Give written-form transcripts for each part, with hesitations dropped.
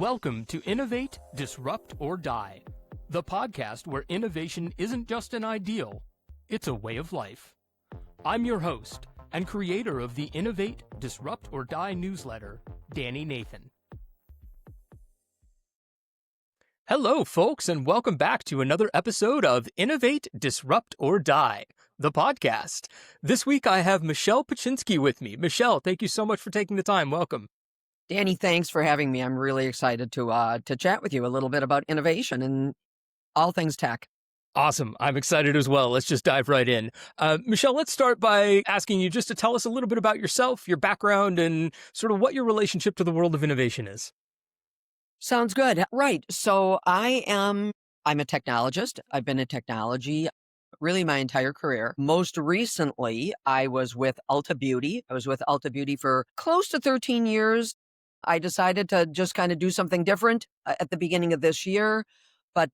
Welcome to Innovate, Disrupt, or Die, the podcast where innovation isn't just an ideal, it's a way of life. I'm your host and creator of the Innovate, Disrupt, or Die newsletter, Danny Nathan. Hello, folks, and welcome back to another episode of Innovate, Disrupt, or Die, the podcast. This week I have Michelle Paczinski with me. Michelle, thank you so much for taking the time. Welcome. Danny, thanks for having me. I'm really excited to chat with you a little bit about innovation and all things tech. Awesome. I'm excited as well. Let's just dive right in. Michelle, let's start by asking you just to tell us a little bit about yourself, your background, and sort of what your relationship to the world of innovation is. Sounds good. Right. So I'm a technologist. I've been in technology really my entire career. Most recently, I was with Ulta Beauty. I was with Ulta Beauty for close to 13 years. I decided to just kind of do something different at the beginning of this year. But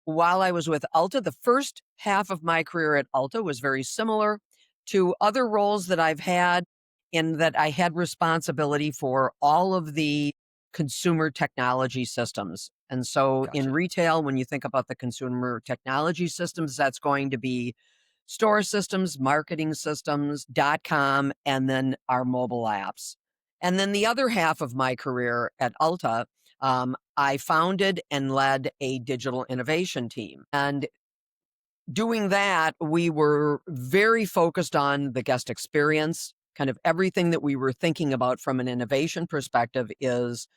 while I was with Ulta, the first half of my career at Ulta was very similar to other roles that I've had, in that I had responsibility for all of the consumer technology systems. And so in retail, when you think about the consumer technology systems, that's going to be store systems, marketing systems, .com, and then our mobile apps. And then the other half of my career at Ulta, I founded and led a digital innovation team. And doing that, we were very focused on the guest experience. Kind of everything that we were thinking about from an innovation perspective is,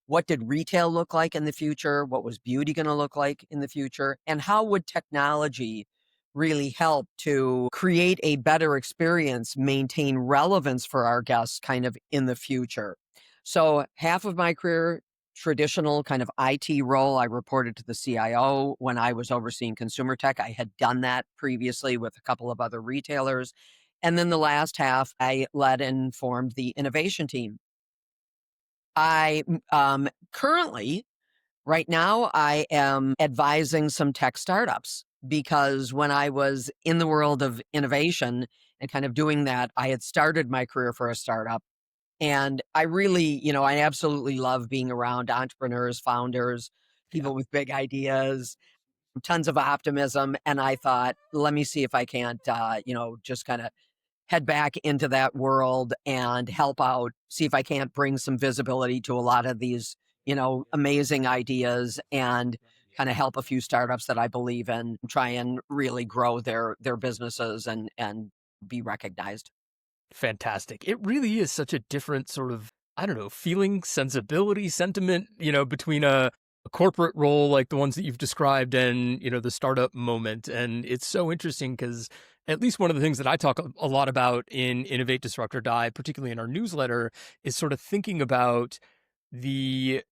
what did retail look like in the future? What was beauty going to look like in the future? And how would technology really help to create a better experience, maintain relevance for our guests kind of in the future? So half of my career, traditional kind of IT role, I reported to the CIO when I was overseeing consumer tech. I had done that previously with a couple of other retailers. And then the last half, I led and formed the innovation team. I currently, right now, I am advising some tech startups, because when I was in the world of innovation and kind of doing that, I had started my career for a startup. And I really, I absolutely love being around entrepreneurs, founders, people with big ideas, tons of optimism. And I thought, let me see if I can't, just kind of head back into that world and help out, see if I can't bring some visibility to a lot of these, amazing ideas, and kind of help a few startups that I believe in, try and really grow their businesses and be recognized. Fantastic. It really is such a different sort of, feeling, sensibility, sentiment, between a corporate role like the ones that you've described and, the startup moment. And it's so interesting because at least one of the things that I talk a lot about in Innovate, Disrupt, or Die, particularly in our newsletter, is sort of thinking about the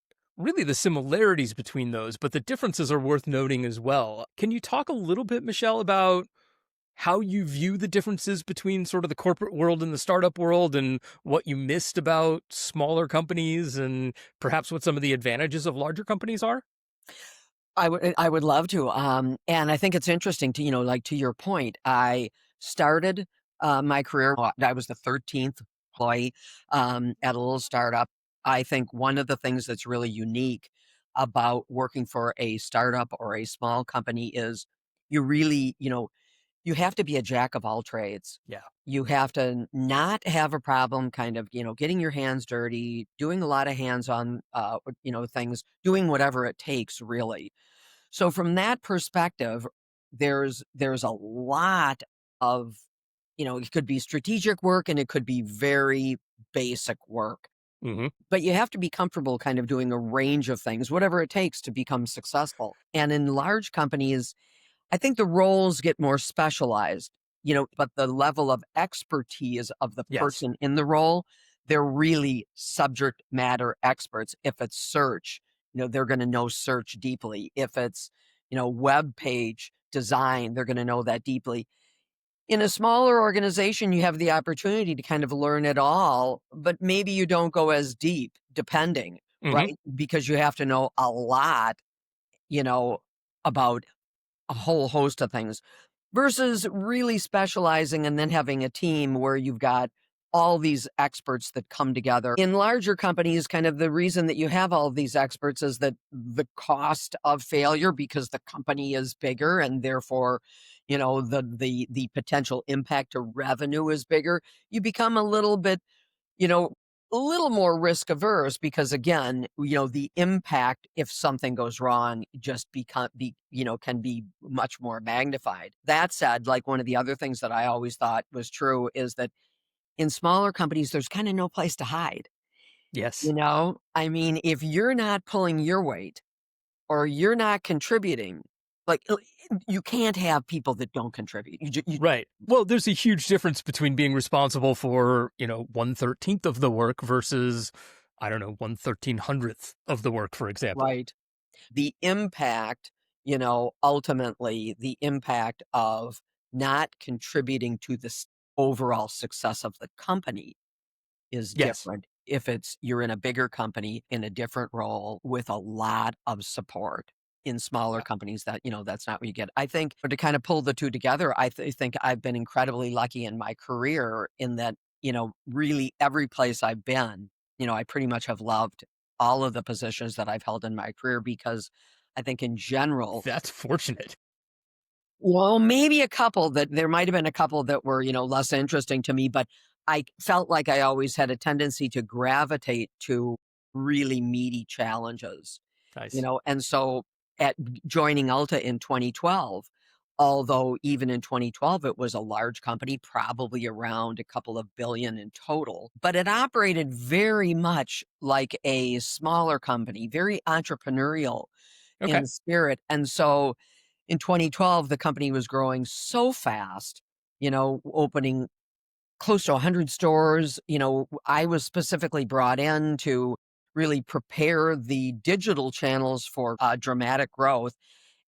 similarities between those, but the differences are worth noting as well. Can you talk a little bit, Michelle, about how you view the differences between sort of the corporate world and the startup world, and what you missed about smaller companies, and perhaps what some of the advantages of larger companies are? I would love to. And I think it's interesting to, like to your point, I started my career, I was the 13th employee at a little startup. I think one of the things that's really unique about working for a startup or a small company is you really, you have to be a jack of all trades. Yeah. You have to not have a problem kind of, getting your hands dirty, doing a lot of hands-on, things, doing whatever it takes, really. So from that perspective, there's a lot of, it could be strategic work and it could be very basic work. Mm-hmm. But you have to be comfortable kind of doing a range of things, whatever it takes to become successful. And in large companies, I think the roles get more specialized, but the level of expertise of the person in the role, they're really subject matter experts. If it's search, they're going to know search deeply. If it's, web page design, they're going to know that deeply. In a smaller organization, you have the opportunity to kind of learn it all, but maybe you don't go as deep, depending, right? Because you have to know a lot, about a whole host of things, versus really specializing and then having a team where you've got all these experts that come together. In larger companies, kind of the reason that you have all of these experts is that the cost of failure, because the company is bigger and therefore, the potential impact to revenue is bigger. You become a little bit, you know, a little more risk averse because again, the impact if something goes wrong just can be much more magnified. That said, like one of the other things that I always thought was true is that in smaller companies, there's kind of no place to hide. Yes. I mean, if you're not pulling your weight or you're not contributing, like you can't have people that don't contribute. You Right. Well, there's a huge difference between being responsible for, 1/13th of the work versus, I don't know, 1/1300th of the work, for example. right. The impact, ultimately the impact of not contributing to this overall success of the company is Yes. different if you're in a bigger company in a different role with a lot of support. In smaller Yeah. companies that's not what you get. I think to kind of pull the two together, think I've been incredibly lucky in my career in that, really every place I've been, I pretty much have loved all of the positions that I've held in my career because I think in general, That's fortunate. well, maybe a couple that there might have been a couple that were, less interesting to me, but I felt like I always had a tendency to gravitate to really meaty challenges, Nice. and so at joining Ulta in 2012, although even in 2012 it was a large company, probably around a couple of billion in total, but it operated very much like a smaller company, very entrepreneurial Okay. in spirit. And so in 2012, the company was growing so fast, opening close to 100 stores. I was specifically brought in to really prepare the digital channels for dramatic growth.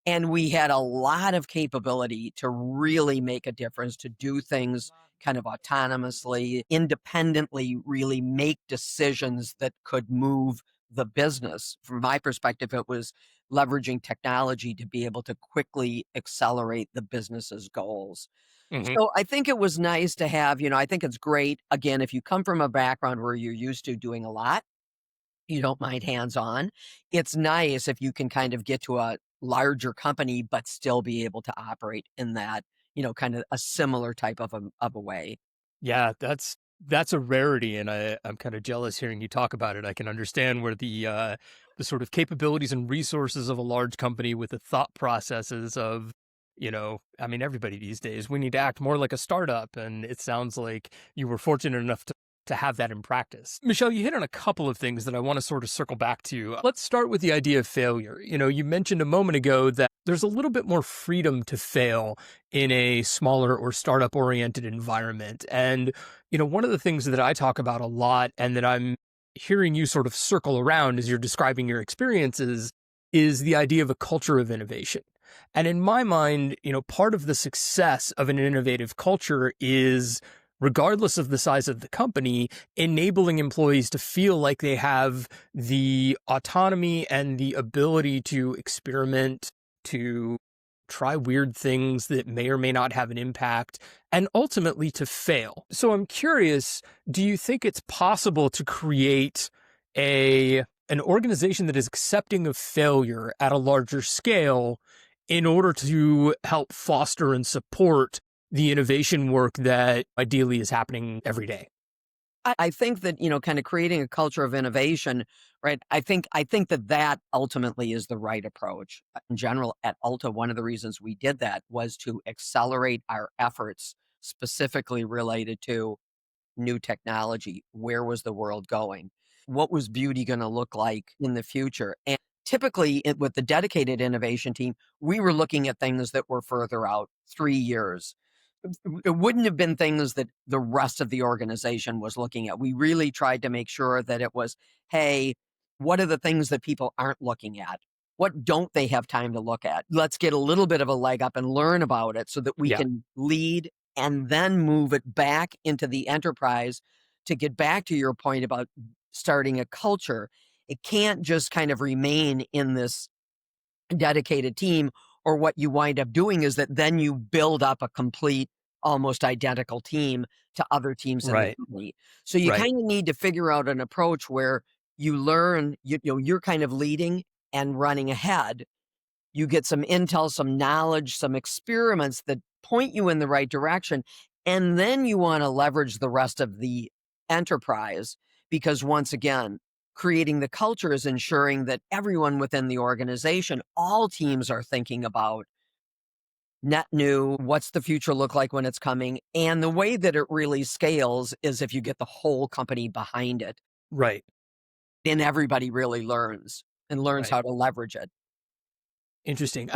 And we had a lot of capability to really make a difference, to do things kind of autonomously, independently, really make decisions that could move the business. From my perspective, it was leveraging technology to be able to quickly accelerate the business's goals. Hmm. So I think it was nice to have, I think it's great, again, if you come from a background where you're used to doing a lot, you don't mind hands-on. It's nice if you can kind of get to a larger company, but still be able to operate in that, kind of a similar type of a way. Yeah, that's a rarity, and I'm kind of jealous hearing you talk about it. I can understand where the sort of capabilities and resources of a large company with the thought processes of, I mean, everybody these days, we need to act more like a startup, and it sounds like you were fortunate enough to have that in practice. Michelle, you hit on a couple of things that I want to sort of circle back to. Let's start with the idea of failure. You mentioned a moment ago that there's a little bit more freedom to fail in a smaller or startup oriented environment. And, one of the things that I talk about a lot and that I'm hearing you sort of circle around as you're describing your experiences is the idea of a culture of innovation. And in my mind, part of the success of an innovative culture is, regardless of the size of the company, enabling employees to feel like they have the autonomy and the ability to experiment, to try weird things that may or may not have an impact, and ultimately to fail. So I'm curious, do you think it's possible to create an organization that is accepting of failure at a larger scale in order to help foster and support the innovation work that ideally is happening every day? I think that, kind of creating a culture of innovation, right? I think that ultimately is the right approach. In general, at Ulta, one of the reasons we did that was to accelerate our efforts specifically related to new technology. Where was the world going? What was beauty going to look like in the future? And typically, with the dedicated innovation team, we were looking at things that were further out, 3 years. It wouldn't have been things that the rest of the organization was looking at. We really tried to make sure that it was, hey, what are the things that people aren't looking at? What don't they have time to look at? Let's get a little bit of a leg up and learn about it so that we Yeah. can lead and then move it back into the enterprise to get back to your point about starting a culture. It can't just kind of remain in this dedicated team, or what you wind up doing is that then you build up a complete almost identical team to other teams in the Right. company. So you Right. kind of need to figure out an approach where you learn, you're kind of leading and running ahead. You get some intel, some knowledge, some experiments that point you in the right direction. And then you want to leverage the rest of the enterprise because, once again, creating the culture is ensuring that everyone within the organization, all teams are thinking about net new, what's the future look like when it's coming? And the way that it really scales is if you get the whole company behind it, Right. then everybody really learns Right. how to leverage it. Interesting.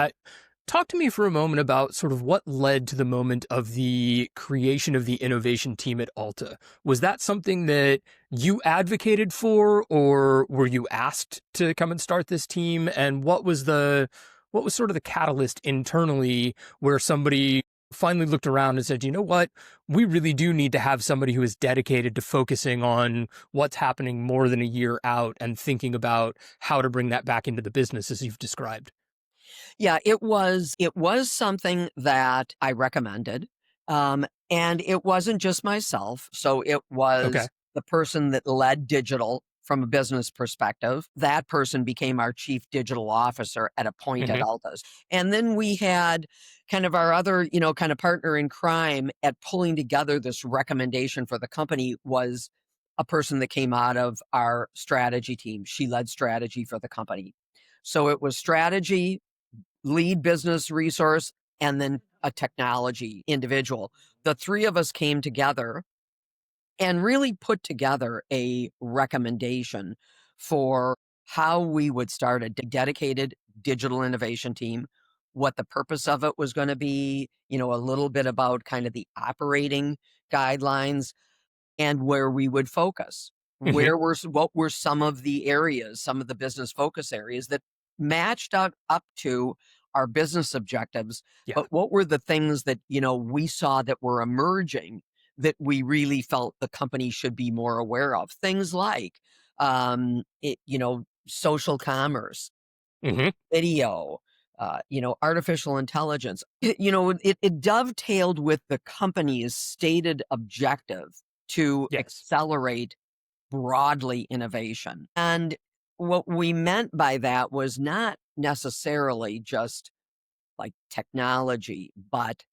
Talk to me for a moment about sort of what led to the moment of the creation of the innovation team at Ulta. Was that something that you advocated for, or were you asked to come and start this team? And what was sort of the catalyst internally where somebody finally looked around and said, you know what, we really do need to have somebody who is dedicated to focusing on what's happening more than a year out and thinking about how to bring that back into the business as you've described. Yeah, it was something that I recommended, and it wasn't just myself. So it Okay. was the person that led digital from a business perspective. That person became our chief digital officer at a point at Hmm. Altus. And then we had kind of our other, kind of partner in crime at pulling together this recommendation for the company was a person that came out of our strategy team. She led strategy for the company. So it was strategy, lead business resource, and then a technology individual. The three of us came together and really put together a recommendation for how we would start a dedicated digital innovation team, what the purpose of it was going to be, a little bit about kind of the operating guidelines and where we would focus. Hmm. What were some of the areas, some of the business focus areas that matched up to our business objectives, Yeah. but what were the things that, we saw that were emerging that we really felt the company should be more aware of? Things like social commerce, Hmm. video, artificial intelligence. It dovetailed with the company's stated objective to Yes. accelerate broadly innovation. And what we meant by that was not necessarily just like technology, but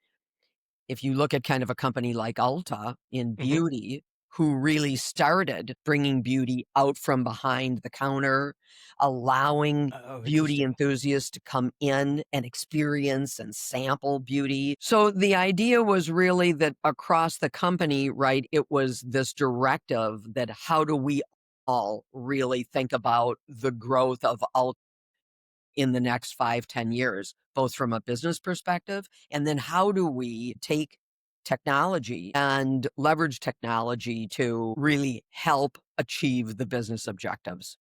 if you look at kind of a company like Ulta in Hmm. beauty, who really started bringing beauty out from behind the counter, allowing Oh, beauty interesting. enthusiasts to come in and experience and sample beauty. So the idea was really that across the company, right, it was this directive that how do we all really think about the growth of Ulta in the next 5, 10 years, both from a business perspective, and then how do we take technology and leverage technology to really help achieve the business objectives.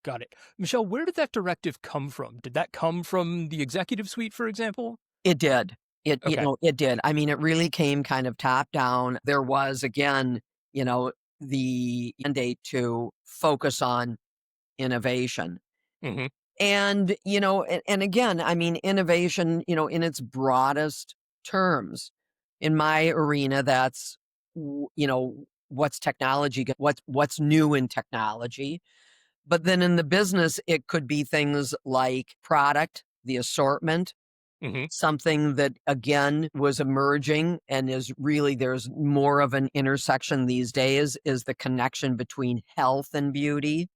Got it. Michelle, where did that directive come from? Did that come from the executive suite, for example? It did. Okay. It did. I mean, it really came kind of top down. There was, again, the mandate to focus on innovation. Hmm. And, and again, I mean, innovation, in its broadest terms. In my arena, that's, what's technology, what's new in technology. But then in the business, it could be things like product, the assortment, Hmm. something that again was emerging and is really there's more of an intersection these days is the connection between health and beauty.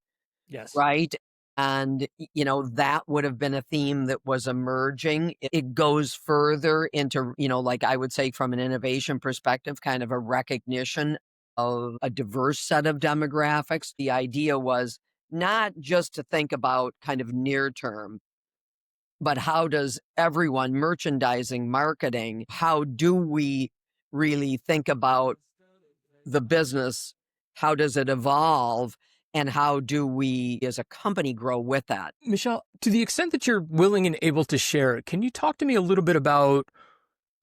Yes. Right? And, that would have been a theme that was emerging. It goes further into, like I would say from an innovation perspective, kind of a recognition of a diverse set of demographics. The idea was not just to think about kind of near term, but how does everyone, merchandising, marketing, how do we really think about the business? How does it evolve? And how do we as a company grow with that? Michelle, to the extent that you're willing and able to share, can you talk to me a little bit about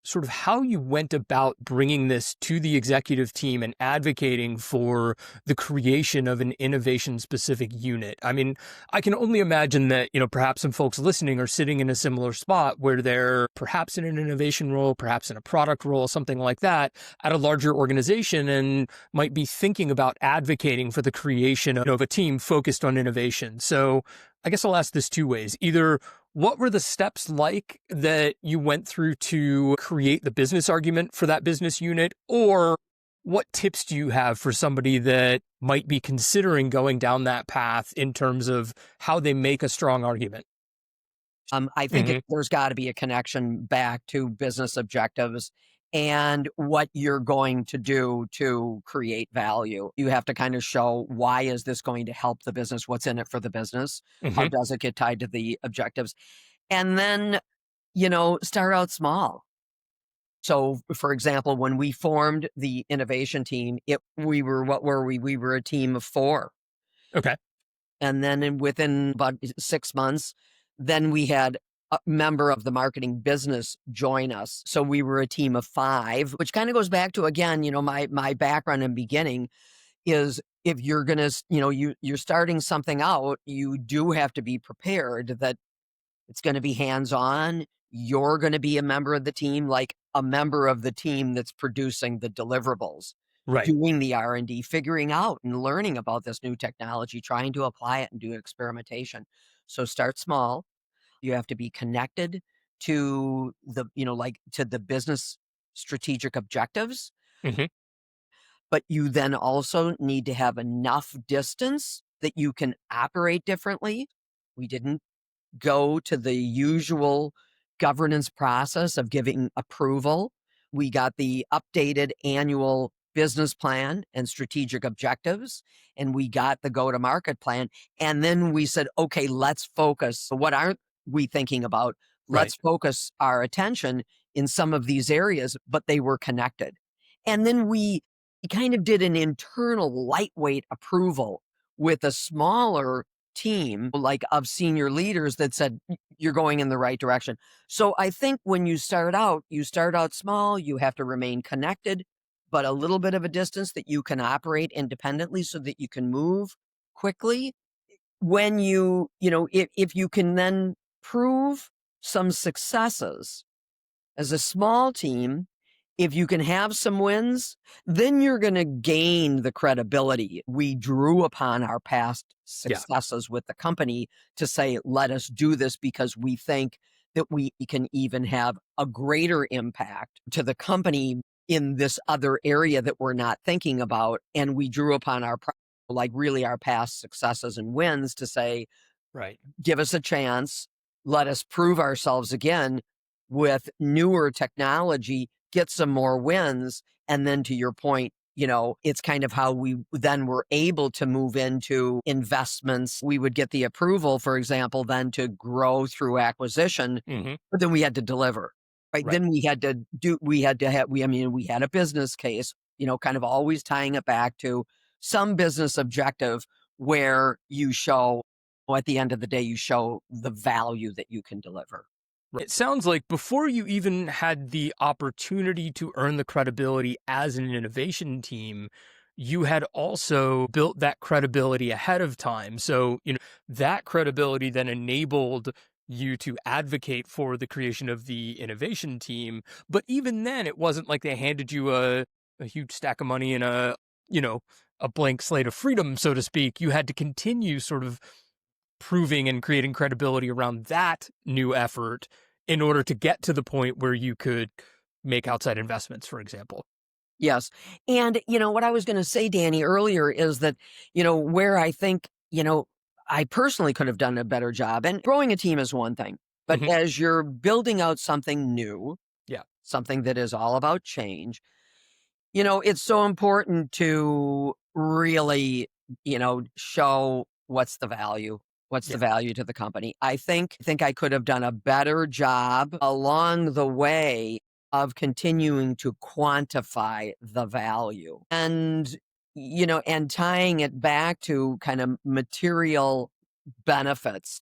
sort of how you went about bringing this to the executive team and advocating for the creation of an innovation specific unit. I mean, I can only imagine that, perhaps some folks listening are sitting in a similar spot where they're perhaps in an innovation role, perhaps in a product role, something like that at a larger organization and might be thinking about advocating for the creation of a team focused on innovation. So I guess I'll ask this two ways. Either what were the steps like that you went through to create the business argument for that business unit? Or what tips do you have for somebody that might be considering going down that path in terms of how they make a strong argument? I think Hmm. there's got to be a connection back to business objectives and what you're going to do to create value. You have to kind of show, why is this going to help the business? What's in it for the business? How Hmm. does it get tied to the objectives? And then, start out small. So, for example, when we formed the innovation team, what were we? We were a team of four. Okay. And then within about 6 months, then we had a member of the marketing business join us. So we were a team of five, which kind of goes back to, again, my background and beginning is, if you're going to, you're starting something out, you do have to be prepared that it's going to be hands-on. You're going to be a member of the team, like a member of the team that's producing the deliverables, Right. doing the R&D, figuring out and learning about this new technology, trying to apply it and do experimentation. So start small. You have to be connected to to the business strategic objectives, Hmm. but you then also need to have enough distance that you can operate differently. We didn't go to the usual governance process of giving approval. We got the updated annual business plan and strategic objectives, and we got the go to market plan. And then we said, okay, let's focus. So what aren't we thinking about? Right. Let's focus our attention in some of these areas, but they were connected. And then we kind of did an internal lightweight approval with a smaller team, like, of senior leaders that said, you're going in the right direction. So I think when you start out small, you have to remain connected, but a little bit of a distance that you can operate independently so that you can move quickly. When if you can then prove some successes as a small team, if you can have some wins, then you're going to gain the credibility. We drew upon our past Yeah. successes with the company to say, let us do this because we think that we can even have a greater impact to the company in this other area that we're not thinking about. And we drew upon really our past successes and wins to say, Right. give us a chance. Let us prove ourselves again with newer technology, get some more wins. And then, to your point, it's kind of how we then were able to move into investments. We would get the approval, for example, then to grow through acquisition, Hmm. but then we had to deliver. Right. Right. Then we had to have, we had a business case, kind of always tying it back to some business objective where you show, well, at the end of the day, you show the value that you can deliver. Right. It sounds like before you even had the opportunity to earn the credibility as an innovation team, you had also built that credibility ahead of time. So, that credibility then enabled you to advocate for the creation of the innovation team. But even then, it wasn't like they handed you a huge stack of money and you know, a blank slate of freedom, so to speak. You had to continue sort of proving and creating credibility around that new effort in order to get to the point where you could make outside investments, for example. Yes. And, what I was going to say, Danny, earlier is that, where I think, I personally could have done a better job. And growing a team is one thing, but Hmm. as you're building out something new, Yeah. something that is all about change, it's so important to really, show what's the Yeah. value to the company. I think I could have done a better job along the way of continuing to quantify the value and, and tying it back to kind of material benefits.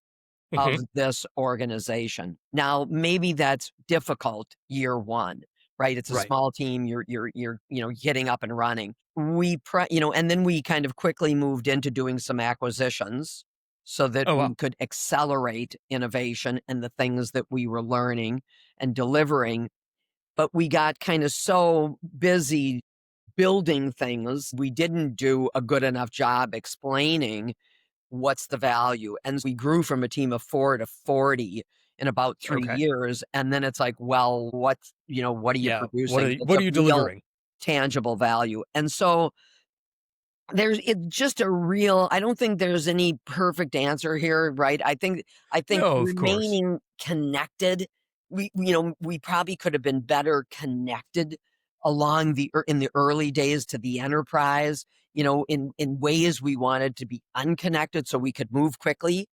of Hmm. this organization. Now, maybe that's difficult year one, right? It's a Right. small team. You're getting up and running. And then we kind of quickly moved into doing some acquisitions so that Oh, we wow. could accelerate innovation and the things that we were learning and delivering. But we got kind of so busy building things, we didn't do a good enough job explaining what's the value. And we grew from a team of 4 to 40 in about 3 Okay. years. And then it's like, well, what are you Yeah. producing that's What of are you real delivering? tangible value? And so it's just a real I don't think there's any perfect answer here, right? I think No, of course. remaining connected, we probably could have been better connected in the early days to the enterprise, in ways we wanted to be unconnected so we could move quickly.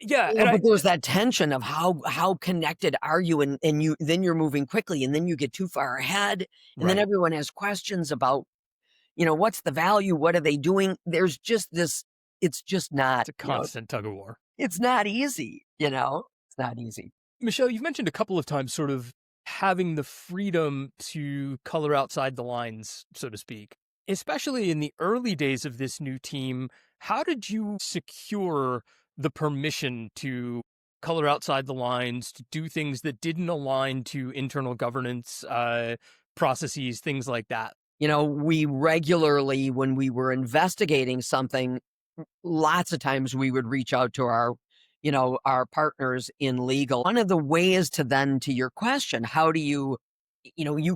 Yeah, and But there was that tension of how connected are you, and you're moving quickly, and then you get too far ahead, and then right. everyone has questions about what's the value? What are they doing? There's just this, it's just not, It's a constant tug of war. it's not easy, It's not easy. Michelle, you've mentioned a couple of times sort of having the freedom to color outside the lines, so to speak. Especially in the early days of this new team, how did you secure the permission to color outside the lines, to do things that didn't align to internal governance processes, things like that? We regularly, when we were investigating something, lots of times we would reach out to our partners in legal. One of the ways to your question, how do you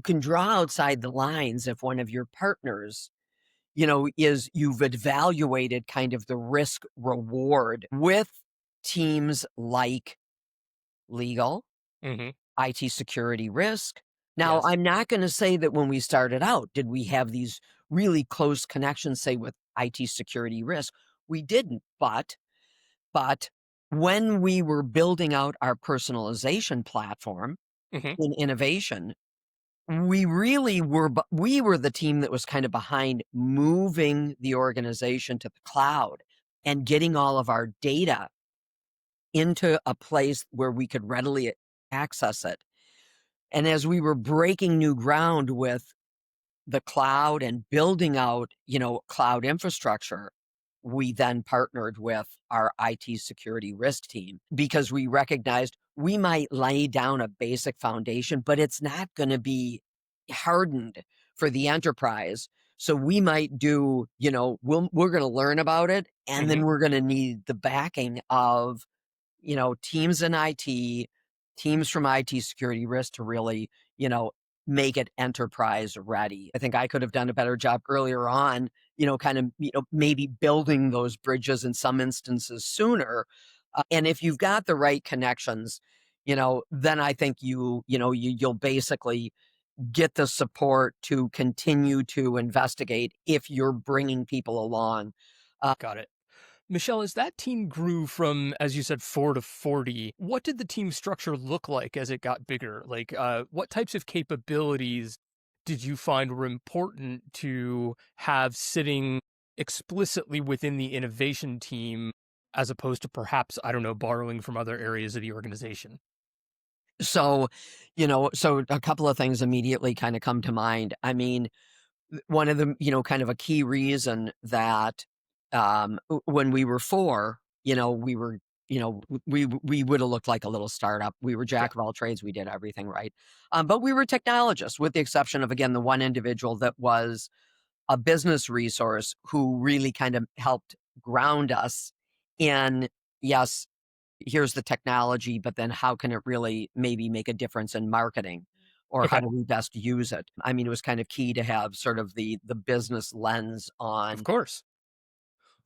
can draw outside the lines if one of your partners is you've evaluated kind of the risk reward with teams like legal, Hmm. IT security risk. Now, Yes. I'm not going to say that when we started out, did we have these really close connections, say with IT security risk? We didn't, but when we were building out our personalization platform Hmm. in innovation, we really we were the team that was kind of behind moving the organization to the cloud and getting all of our data into a place where we could readily access it. And as we were breaking new ground with the cloud and building out, cloud infrastructure, we then partnered with our IT security risk team because we recognized we might lay down a basic foundation, but it's not going to be hardened for the enterprise. So we might we're going to learn about it, and Hmm. then we're going to need the backing of teams in IT, teams from IT security risk to really, make it enterprise ready. I think I could have done a better job earlier on, kind of, maybe building those bridges in some instances sooner. And if you've got the right connections, then I think you'll basically get the support to continue to investigate if you're bringing people along. Got it. Michelle, as that team grew from, as you said, 4 to 40, what did the team structure look like as it got bigger? Like, what types of capabilities did you find were important to have sitting explicitly within the innovation team as opposed to perhaps, I don't know, borrowing from other areas of the organization? So, so a couple of things immediately kind of come to mind. I mean, one of the, kind of a key reason that when we were four, we were, we would have looked like a little startup. We were Yeah, jack of all trades. We did everything right. But we were technologists, with the exception of, again, the one individual that was a business resource who really kind of helped ground us in, yes, here's the technology, but then how can it really maybe make a difference in marketing? Or how okay, do we best use it? I mean, it was kind of key to have sort of the business lens of on course.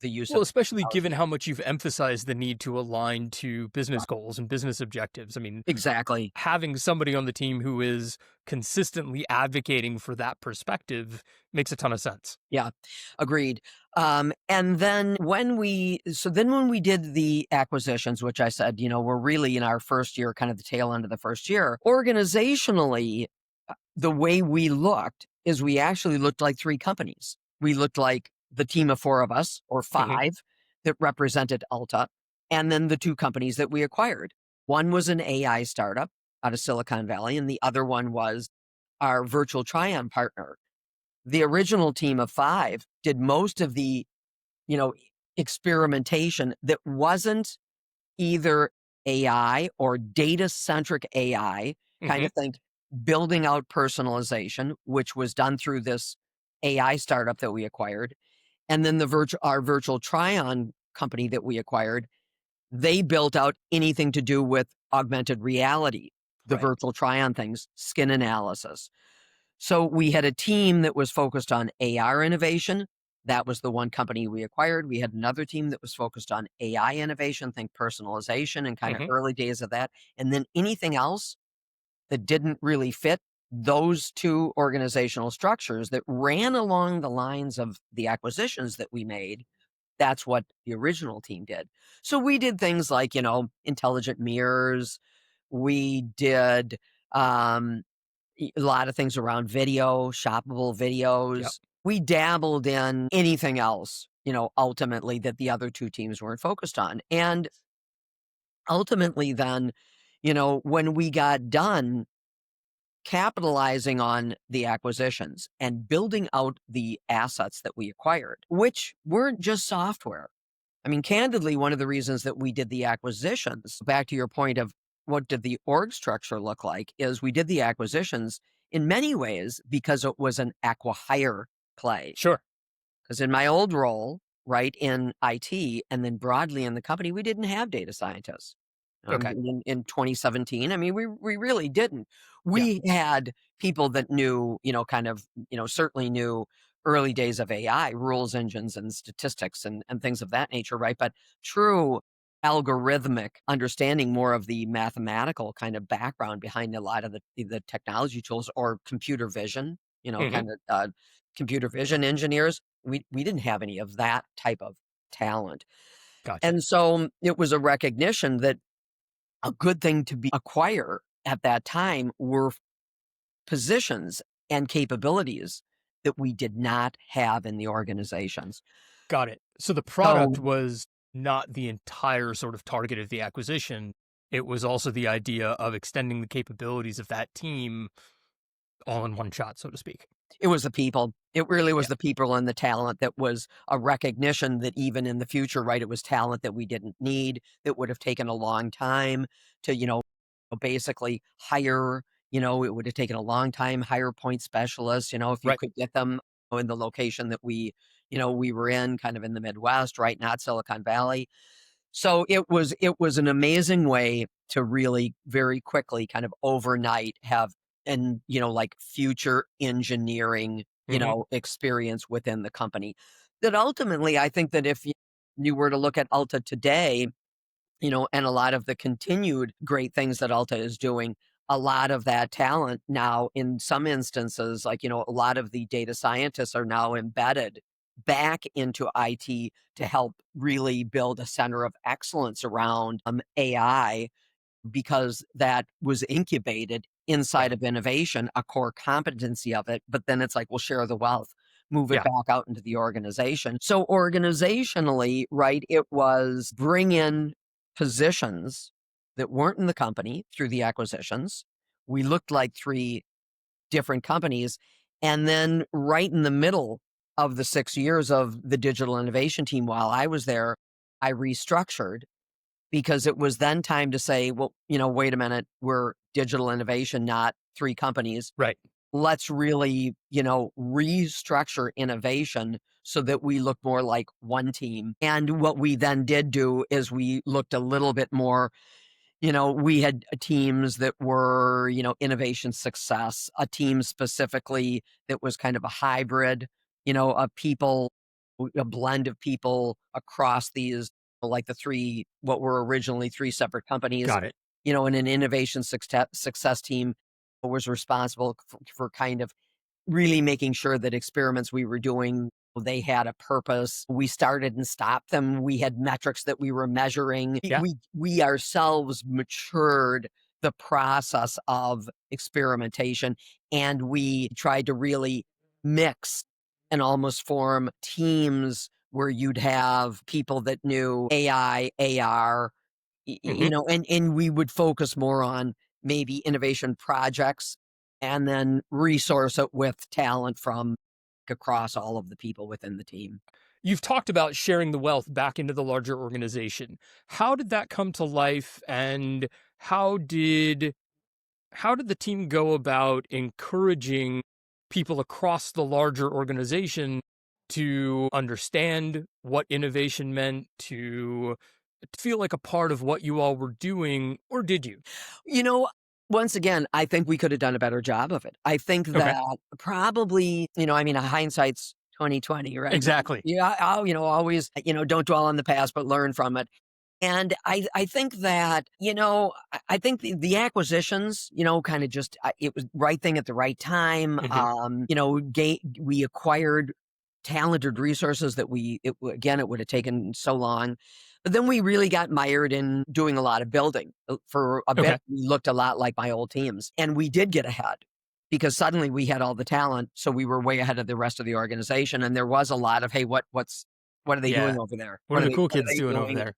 the use Well, of especially given technology. how much you've emphasized the need to align to business goals and business objectives. I mean, Exactly. having somebody on the team who is consistently advocating for that perspective makes a ton of sense. Yeah, agreed. And then when we did the acquisitions, which I said, we're really in our first year, kind of the tail end of the first year, organizationally, the way we looked is we actually looked like three companies. We looked like the team of four of us, or Mhm. five, that represented Ulta. and then the two companies that we acquired. One was an AI startup out of Silicon Valley, and the other one was our virtual try-on partner. The original team of 5 did most of the, you know, experimentation that wasn't either AI or data-centric AI, kind Hmm. of think building out personalization, which was done through this AI startup that we acquired, and then our virtual try-on company that we acquired, they built out anything to do with augmented reality, the Right. virtual try-on things, skin analysis. So we had a team that was focused on AR innovation. That was the one company we acquired. We had another team that was focused on AI innovation, think personalization and kind of Hmm. early days of that. And then anything else that didn't really fit those two organizational structures that ran along the lines of the acquisitions that we made, that's what the original team did. So we did things like, intelligent mirrors. We did um, a lot of things around video, shoppable Yep. videos. We dabbled in anything else, ultimately that the other two teams weren't focused on. And ultimately, then, when we got done capitalizing on the acquisitions and building out the assets that we acquired, which weren't just software. I mean, candidly, one of the reasons that we did the acquisitions, back to your point of what did the org structure look like, is we did the acquisitions in many ways because it was an acqui-hire play. Sure. Because in my old role, right, in IT and then broadly in the company, we didn't have data scientists. Okay. In 2017, I mean, we really didn't. Yeah. We had people that knew, certainly knew early days of AI, rules engines and statistics and things of that nature, right? But true algorithmic understanding, more of the mathematical kind of background behind a lot of the technology tools or computer vision, Hmm. kind of computer vision engineers. We didn't have any of that type of talent. Gotcha. And so it was a recognition that a good thing to be acquire at that time were positions and capabilities that we did not have in the organizations. Got it. So the So product was not the entire sort of target of the acquisition. It was also the idea of extending the capabilities of that team all in one shot, so to speak. it was the people. It really Yeah. was the people and the talent that was a recognition that even in the future, right, it was talent that we didn't need, that would have taken a long time to, basically hire. It would have taken a long time, hire point specialists, if you Right. could get them in the location that we were in, kind of in the Midwest, right, not Silicon Valley. So it was an amazing way to really very quickly kind of overnight have and like future engineering, Hmm. experience within the company. That ultimately I think that if you were to look at Ulta today, and a lot of the continued great things that Ulta is doing, a lot of that talent now, in some instances, like, a lot of the data scientists are now embedded back into IT to help really build a center of excellence around AI, because that was incubated Yeah. inside of innovation, a core competency of it. But then it's like, we'll share the wealth, move it Yeah. back out into the organization. So organizationally, right, it was bring in positions that weren't in the company through the acquisitions. We looked like 3 different companies. And then right in the middle of the 6 years of the digital innovation team while I was there, I restructured, because it was then time to say, well, wait a minute, we're digital innovation, not 3 companies. Right. Let's really, restructure innovation so that we look more like one team. And what we then did do is we looked a little bit more, we had teams that were, innovation success, a team specifically that was kind of a hybrid, of people, a blend of people across these, like the what were originally 3 separate companies, Got it. and an innovation success team was responsible for kind of really making sure that experiments we were doing, they had a purpose. We started and stopped them. We had metrics that we were measuring. Yeah. We ourselves matured the process of experimentation, and we tried to really mix and almost form teams where you'd have people that knew AI, AR, Hmm. and we would focus more on maybe innovation projects and then resource it with talent from across all of the people within the team. You've talked about sharing the wealth back into the larger organization. How did that come to life, and how did how did the team go about encouraging people across the larger organization to understand what innovation meant, to feel like a part of what you all were doing, or did you? You know, once again, I think we could have done a better job of it. I think Okay. that probably, I mean, hindsight's 2020, right? Exactly. Yeah, I'll, always, don't dwell on the past, but learn from it. And I think that, I think the acquisitions, kind of just, it was right thing at the right time. Hmm. We acquired talented resources that again, it would have taken so long. But then we really got mired in doing a lot of building. For a bit, Okay. we looked a lot like my old teams. And we did get ahead because suddenly we had all the talent. So we were way ahead of the rest of the organization. And there was a lot of, hey, what are they doing Yeah. over there? What are the cool What are kids they doing over doing? there?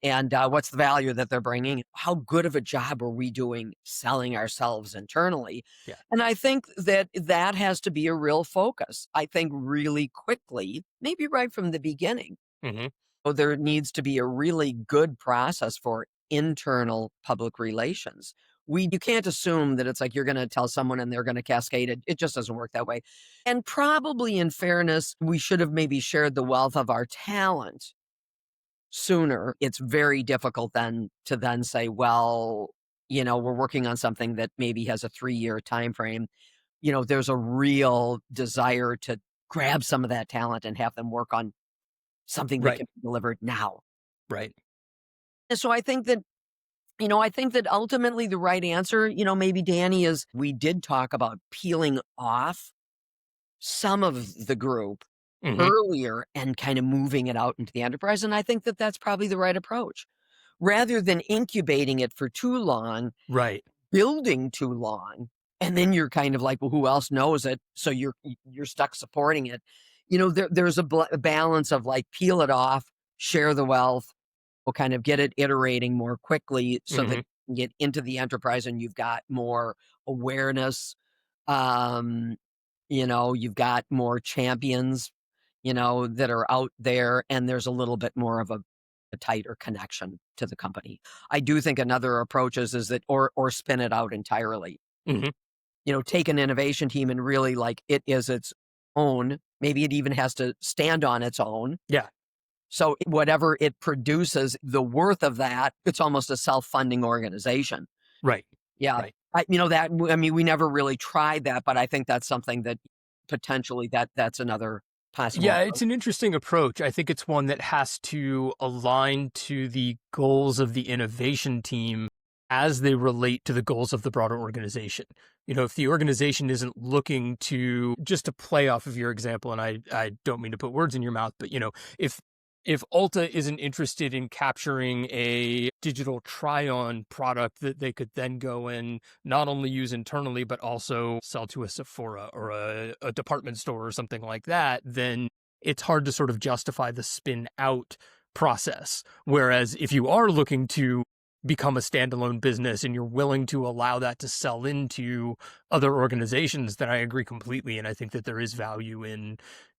And what's the value that they're bringing? How good of a job are we doing selling ourselves internally? Yeah. And I think that that has to be a real focus. I think really quickly, maybe right from the beginning, Hmm. there needs to be a really good process for internal public relations. You can't assume that it's like you're going to tell someone and they're going to cascade it. It just doesn't work that way. And probably in fairness, we should have maybe shared the wealth of our talent sooner. It's very difficult then to then say, well, we're working on something that maybe has a 3-year time frame. There's a real desire to grab some of that talent and have them work on something that Right. can be delivered now. Right. And so I think that ultimately the right answer, maybe Danny, is we did talk about peeling off some of the group Hmm. earlier and kind of moving it out into the enterprise. And I think that that's probably the right approach. Rather than incubating it for too long, Right. building too long, and then you're kind of like, well, who else knows it? So you're stuck supporting it. There's a balance of like peel it off, share the wealth, will kind of get it iterating more quickly so that Hmm. you can get into the enterprise and you've got more awareness. Um, you've got more champions, that are out there, and there's a little bit more of a tighter connection to the company. I do think another approach is that, or spin it out entirely. Hmm. Take an innovation team and really like it is its own. Maybe it even has to stand on its own. Yeah. So whatever it produces, the worth of that, it's almost a self-funding organization. Right. Yeah. Right. I mean, we never really tried that, but I think that's something that potentially that's another possible Yeah, it's approach. an interesting approach. I think it's one that has to align to the goals of the innovation team as they relate to the goals of the broader organization. If the organization isn't looking to, just to play off of your example, and I don't mean to put words in your mouth, but if Ulta isn't interested in capturing a digital try-on product that they could then go and not only use internally, but also sell to a Sephora or a department store or something like that, then it's hard to sort of justify the spin out process. Whereas if you are looking to become a standalone business and you're willing to allow that to sell into other organizations, then I agree completely. And I think that there is value in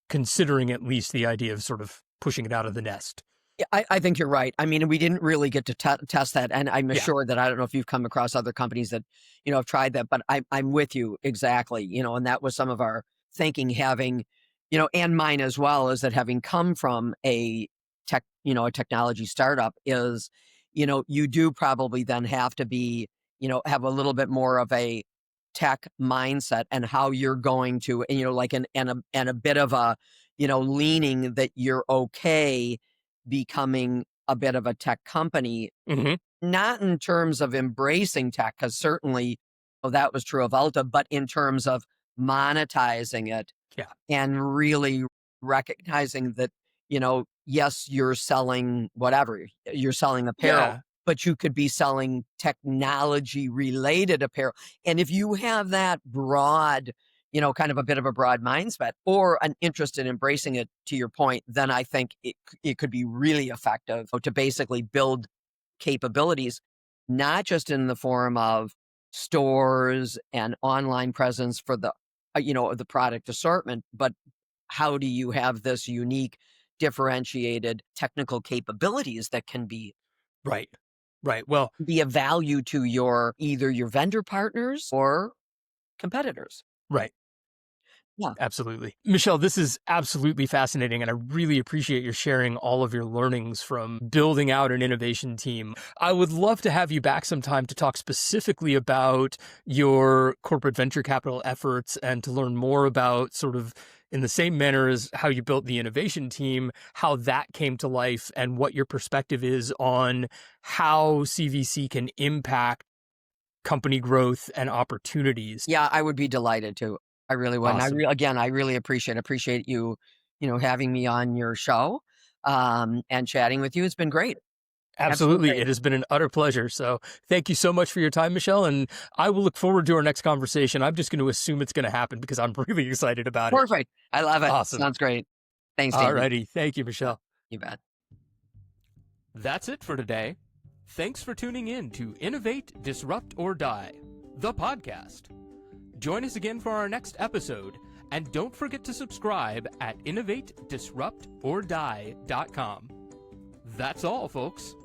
considering at least the idea of sort of pushing it out of the nest. Yeah, I think you're right. I mean, we didn't really get to test that, and I'm Yeah. assured that I don't know if you've come across other companies that have tried that, but I'm with you exactly. And that was some of our thinking, having and mine as well, is that having come from a technology startup, is you do probably then have to be have a little bit more of a tech mindset and how you're going to, like and a bit of a leaning that you're okay becoming a bit of a tech company, Hmm. not in terms of embracing tech, because certainly that was true of Ulta, but in terms of monetizing it Yeah. and really recognizing that, yes, you're selling whatever, you're selling apparel, Yeah. but you could be selling technology related apparel. And if you have that broad, kind of a bit of a broad mindset or an interest in embracing it, to your point, then I think it could be really effective to basically build capabilities, not just in the form of stores and online presence for the product assortment, but how do you have this unique, differentiated technical capabilities that can Right. Right. Well, be of value to either your vendor partners or competitors. right. Yeah. Absolutely. Michelle, this is absolutely fascinating, and I really appreciate your sharing all of your learnings from building out an innovation team. I would love to have you back sometime to talk specifically about your corporate venture capital efforts and to learn more about sort of in the same manner as how you built the innovation team, how that came to life, and what your perspective is on how CVC can impact company growth and opportunities. Yeah, I would be delighted to. I really would. And Awesome. again, I really appreciate you, having me on your show, and chatting with you. It's been great. Absolutely. Absolutely. It has been an utter pleasure. So thank you so much for your time, Michelle. And I will look forward to our next conversation. I'm just going to assume it's going to happen because I'm really excited about it. Perfect. I love it. Awesome. Sounds great. Thanks, All David. righty. Thank you, Yeah, Michelle. you bet. That's it for today. Thanks for tuning in to Innovate, Disrupt, or Die, the podcast. Join us again for our next episode. And don't forget to subscribe at innovatedisruptordie.com. That's all, folks.